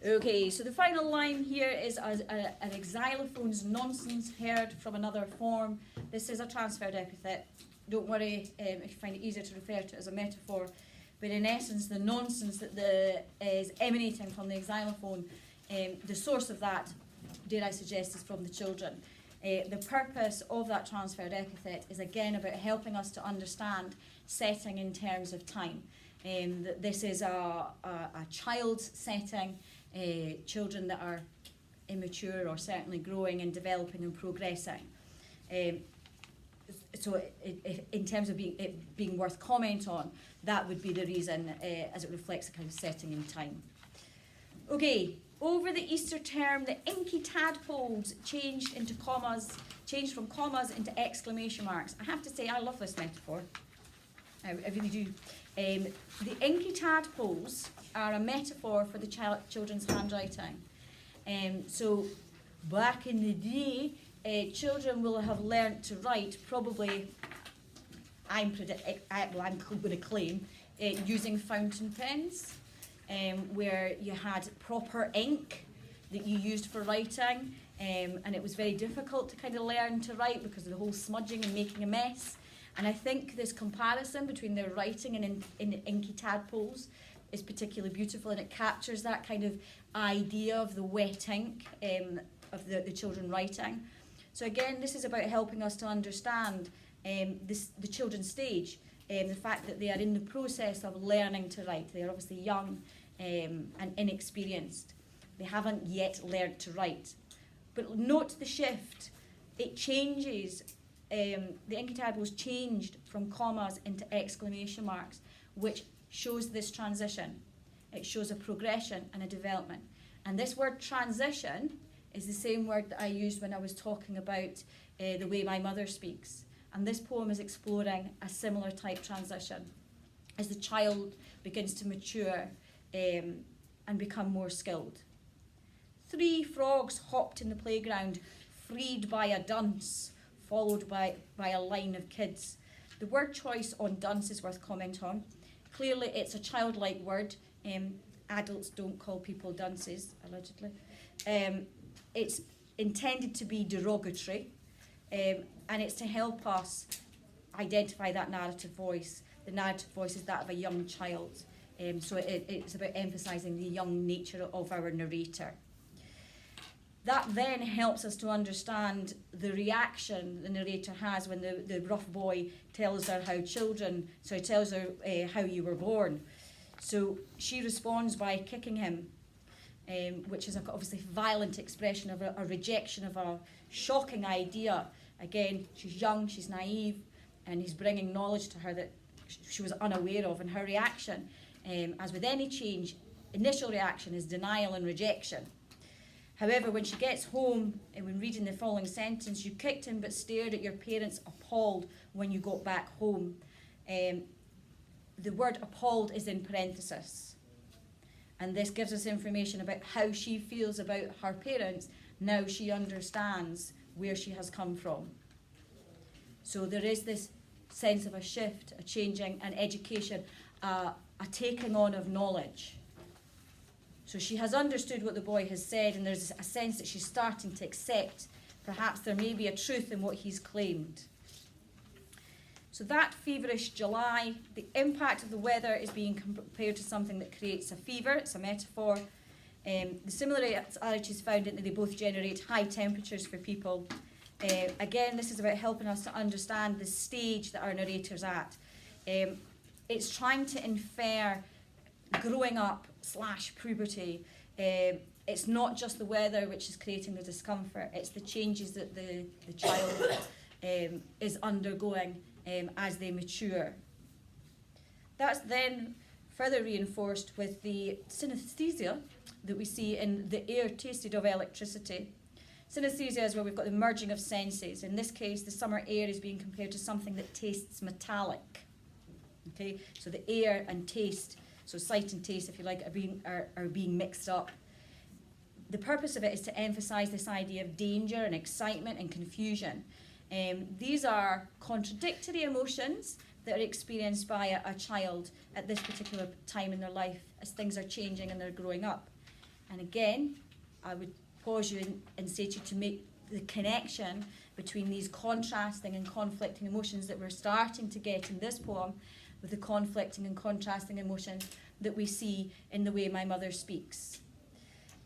Okay, so the final line here is an xylophone's nonsense heard from another form. This is a transferred epithet. Don't worry if you find it easier to refer to it as a metaphor. But in essence, the nonsense that is emanating from the xylophone, the source of that, dare I suggest, is from the children. The purpose of that transferred epithet is again about helping us to understand setting in terms of time. That this is a child's setting, children that are immature or certainly growing and developing and progressing. So in terms of it being worth comment on, that would be the reason, as it reflects a kind of setting in time. Okay, over the Easter term, the inky tadpoles changed from commas into exclamation marks. I have to say, I love this metaphor. I really do. The inky tadpoles are a metaphor for the children's handwriting. So back in the day, children will have learnt to write probably, I'm going to claim, using fountain pens, where you had proper ink that you used for writing, and it was very difficult to kind of learn to write because of the whole smudging and making a mess. And I think this comparison between their writing and in inky tadpoles is particularly beautiful, and it captures that kind of idea of the wet ink of the children writing. So again, this is about helping us to understand the children's stage, the fact that they are in the process of learning to write. They are obviously young and inexperienced. They haven't yet learnt to write. But note the shift. It changes. The inky tadpoles changed from commas into exclamation marks, which shows this transition. It shows a progression and a development. And this word transition is the same word that I used when I was talking about the way my mother speaks. And this poem is exploring a similar type transition as the child begins to mature and become more skilled. 3 frogs hopped in the playground, freed by a dunce, followed by a line of kids. The word choice on dunce is worth comment on. Clearly it's a childlike word. Adults don't call people dunces, allegedly. It's intended to be derogatory, and it's to help us identify that narrative voice. The narrative voice is that of a young child. So it's about emphasising the young nature of our narrator. That then helps us to understand the reaction the narrator has when the rough boy tells her how you were born. So she responds by kicking him, which is obviously a violent expression of a rejection of a shocking idea. Again, she's young, she's naive, and he's bringing knowledge to her that she was unaware of. And her reaction, as with any change, initial reaction is denial and rejection. However, when she gets home, and when reading the following sentence, you kicked him but stared at your parents appalled when you got back home. The word appalled is in parenthesis. And this gives us information about how she feels about her parents. Now she understands where she has come from. So there is this sense of a shift, a changing, an education, a taking on of knowledge. So she has understood what the boy has said, and there's a sense that she's starting to accept perhaps there may be a truth in what he's claimed. So that feverish July, the impact of the weather is being compared to something that creates a fever. It's a metaphor. The similarities found in that they both generate high temperatures for people. Again, this is about helping us to understand the stage that our narrator's at. It's trying to infer growing up / puberty. It's not just the weather which is creating the discomfort, it's the changes that the child is undergoing as they mature. That's then further reinforced with the synesthesia that we see in the air tasted of electricity. Synesthesia is where we've got the merging of senses. In this case, the summer air is being compared to something that tastes metallic. Okay, so the air and taste, so sight and taste, if you like, are being mixed up. The purpose of it is to emphasise this idea of danger and excitement and confusion. These are contradictory emotions that are experienced by a child at this particular time in their life as things are changing and they're growing up. And again, I would pause you and say to you to make the connection between these contrasting and conflicting emotions that we're starting to get in this poem with the conflicting and contrasting emotions that we see in The Way My Mother Speaks.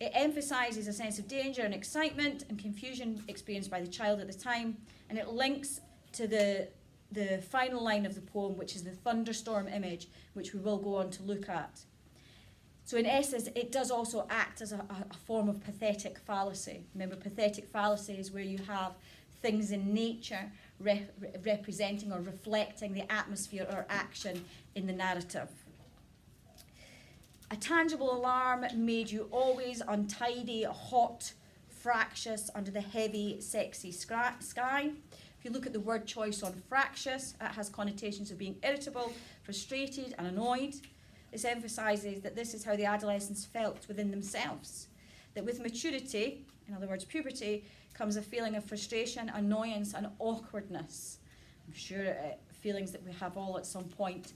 It emphasises a sense of danger and excitement and confusion experienced by the child at the time, and it links to the final line of the poem, which is the thunderstorm image, which we will go on to look at. So in essence, it does also act as a form of pathetic fallacy. Remember, pathetic fallacy is where you have things in nature representing or reflecting the atmosphere or action in the narrative. A tangible alarm made you always untidy, hot, fractious under the heavy, sexy sky. If you look at the word choice on fractious, it has connotations of being irritable, frustrated and annoyed. This emphasises that this is how the adolescents felt within themselves. That with maturity, in other words puberty, comes a feeling of frustration, annoyance and awkwardness. I'm sure feelings that we have all at some point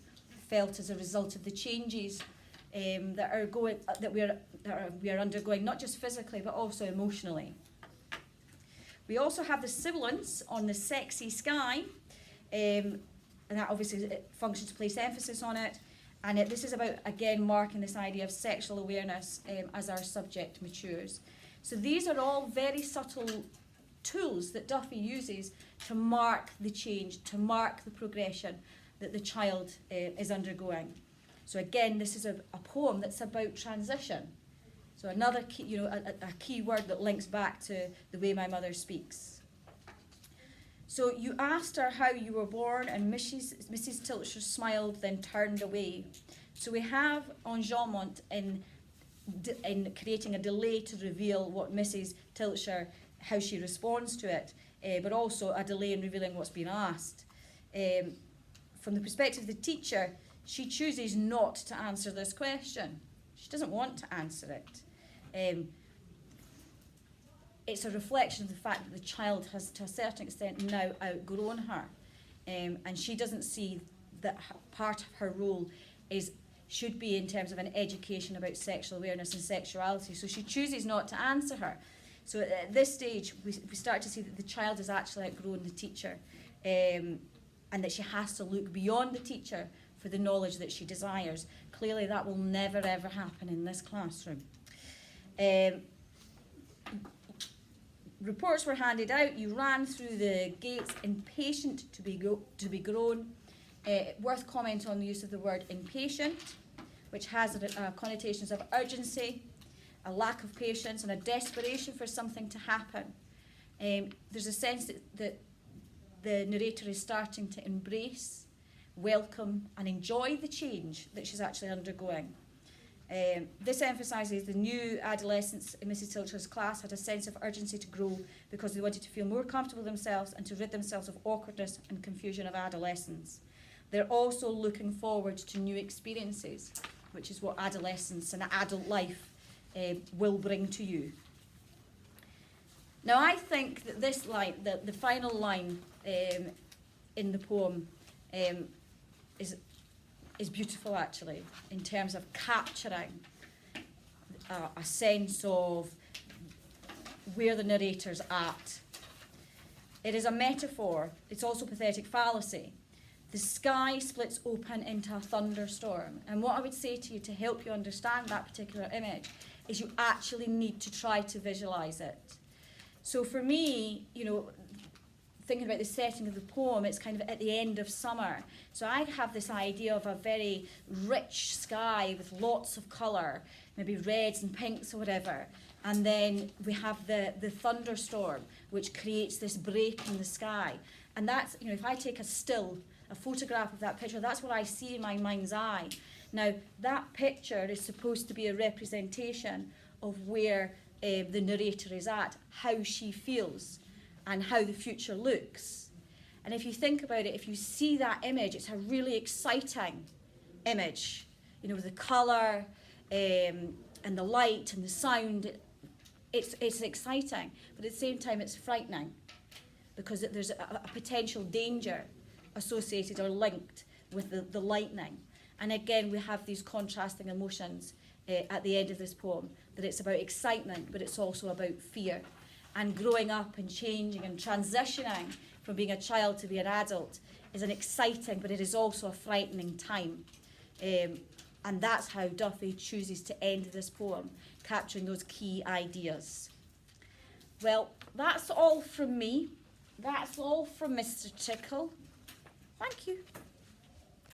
felt as a result of the changes that we are undergoing, not just physically but also emotionally. We also have the sibilance on the sexy sky, and that obviously functions to place emphasis on it. And this is about, again, marking this idea of sexual awareness as our subject matures. So these are all very subtle tools that Duffy uses to mark the change, to mark the progression that the child is undergoing. So again, this is a poem that's about transition. So another key, a key word that links back to The Way My Mother Speaks. So you asked her how you were born, and Mrs. Tilscher smiled, then turned away. So we have enjambment in creating a delay to reveal what Mrs. Tilscher, how she responds to it, but also a delay in revealing what's been asked. From the perspective of the teacher, she chooses not to answer this question. She doesn't want to answer it. It's a reflection of the fact that the child has, to a certain extent, now outgrown her. And she doesn't see that part of her role should be in terms of an education about sexual awareness and sexuality. So she chooses not to answer her. So at this stage, we start to see that the child has actually outgrown the teacher, and that she has to look beyond the teacher for the knowledge that she desires. Clearly that will never ever happen in this classroom. Reports were handed out, you ran through the gates impatient to be grown. Worth comment on the use of the word impatient, which has connotations of urgency, a lack of patience and a desperation for something to happen. There's a sense that the narrator is starting to embrace, welcome and enjoy the change that she's actually undergoing. This emphasises the new adolescents in Mrs. Tilscher's class had a sense of urgency to grow because they wanted to feel more comfortable themselves and to rid themselves of awkwardness and confusion of adolescence. They're also looking forward to new experiences, which is what adolescence and adult life will bring to you. Now I think that this line, the final line in the poem is beautiful actually, in terms of capturing a sense of where the narrator's at. It is a metaphor, it's also pathetic fallacy. The sky splits open into a thunderstorm. And what I would say to you to help you understand that particular image is you actually need to try to visualise it. So for me, thinking about the setting of the poem, it's kind of at the end of summer. So I have this idea of a very rich sky with lots of colour, maybe reds and pinks or whatever. And then we have the thunderstorm, which creates this break in the sky. And that's, if I take a photograph of that picture, that's what I see in my mind's eye. Now, that picture is supposed to be a representation of where the narrator is at, how she feels, and how the future looks. And if you think about it, if you see that image, it's a really exciting image. With the colour and the light and the sound, it's exciting. But at the same time, it's frightening because there's a potential danger associated or linked with the lightning. And again, we have these contrasting emotions at the end of this poem, that it's about excitement, but it's also about fear. And growing up and changing and transitioning from being a child to be an adult is an exciting, but it is also a frightening time. And that's how Duffy chooses to end this poem, capturing those key ideas. Well, that's all from me. That's all from Mr. Tickle. Thank you.